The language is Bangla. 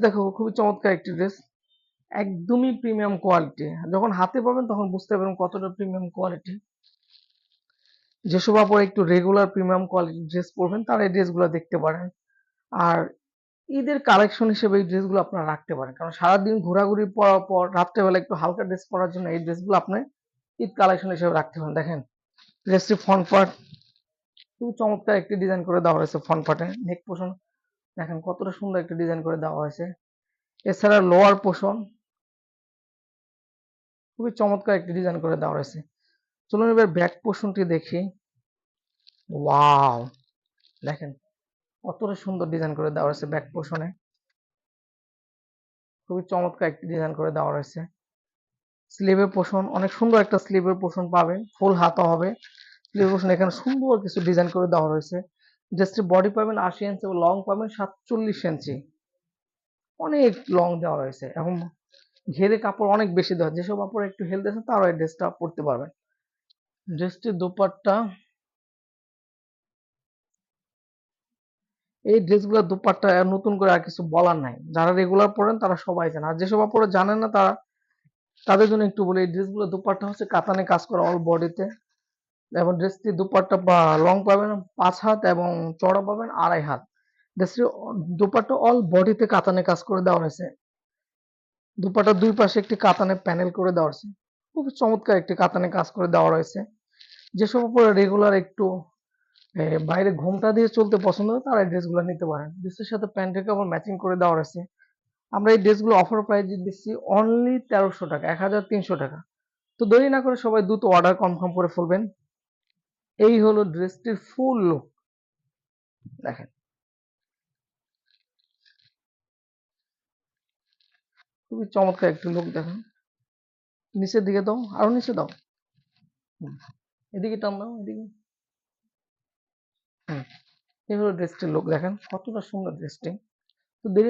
দেখো খুবই চমৎকার একটি ড্রেস, একদমই প্রিমিয়াম কোয়ালিটি। যখন হাতে পাবেন তখন বুঝতে পারবেন কতটা প্রিমিয়াম কোয়ালিটি। যেসব আপুরা একটু রেগুলার প্রিমিয়াম কোয়ালিটির ড্রেস পরবেন তারা এই ড্রেসগুলো দেখতে পারেন। আর ঈদের কালেকশন হিসেবে এই ড্রেসগুলো আপনারা রাখতে পারেন, কারণ সারাদিন ঘোরাঘুরি পরার পর রাত্রেবেলা একটু হালকা ড্রেস পরার জন্য এই ড্রেসগুলো আপনি ঈদ কালেকশন হিসেবে রাখতে পারেন। দেখেন ড্রেসটি ফ্রন্ট পার্ট খুব চমৎকার একটি ডিজাইন করে দেওয়া হয়েছে, ফ্রন্ট পার্টে নেক পোর্শন দেখেন কতটা সুন্দর একটা ডিজাইন করে দেওয়া হয়েছে। এছাড়া লোয়ার পোর্শন খুবই চমৎকার একটি ডিজাইন করে দেওয়া হয়েছে। চলুন এবার ব্যাক পোর্শনটি দেখি। ওয়াও, দেখেন কতটা সুন্দর ডিজাইন করে দেওয়া হয়েছে ব্যাক পোর্শনে, খুবই চমৎকার একটি ডিজাইন করে দেওয়া হয়েছে। স্লিভের পোর্শন অনেক সুন্দর একটা স্লিভের পোর্শন পাবেন, ফুল হাতা হবে স্লিভের পোর্শন। এখানে সুন্দর কিছু ডিজাইন করে দেওয়া হয়েছে। ড্রেসটির বডি পাবেন 80 ইঞ্চি এবং লং পাবেন 47 ইঞ্চি, অনেক লং দেওয়া হয়েছে এবং ঘেরে কাপড় অনেক বেশি দেওয়া। যেসব কাপড় একটু হেলদি আছে তারাও এই ড্রেসটা পরতে পারবেন। ড্রেসটির দোপাট্টা, এই ড্রেসগুলোর দোপাট্টা নতুন করে আর কিছু বলার নাই, যারা রেগুলার পরেন তারা সবাই জানে। আর যেসব কাপড় জানেন না তারা, তাদের জন্য একটু বলি, এই ড্রেসগুলো দোপাট্টা হচ্ছে কাতানে কাজ করা অল বডিতে, এবং ড্রেসটি দুপাট্টা বা লং পাবেন 5 হাত এবং চড়া পাবেন 2.5 হাত। ড্রেসটি দুপাট্টা অল বডিতে কাতানে কাজ করে দেওয়া হয়েছে। দুপাট্টার দুই পাশে একটি কাতানে প্যানেল করে দেওয়া হয়েছে, খুব চমৎকার একটি কাতানে কাজ করে দেওয়া রয়েছে। যেসব উপরে রেগুলার একটু বাইরে ঘোমটা দিয়ে চলতে পছন্দ করে তারা এই ড্রেসগুলো নিতে পারেন। ড্রেসের সাথে প্যান্টের কাপড় ম্যাচিং করে দেওয়া রয়েছে। আমরা এই ড্রেসগুলো অফার প্রাইসে দিচ্ছি অনলি 1300 টাকা, 1300 টাকা। তো দেরি না করে সবাই দ্রুত অর্ডার কনফার্ম করে ফেলবেন। এই হলো ড্রেসটির ফুল লুক, দেখেন খুবই চমৎকার একটি লুক। দেখেন নিচের দিকে দাও, আরো নিচে দাও, হুম, এদিকে টান দাও, এদিকে, হুম। এই হলো ড্রেসটির লুক, দেখেন কতটা সুন্দর ড্রেসটি। তো দেরি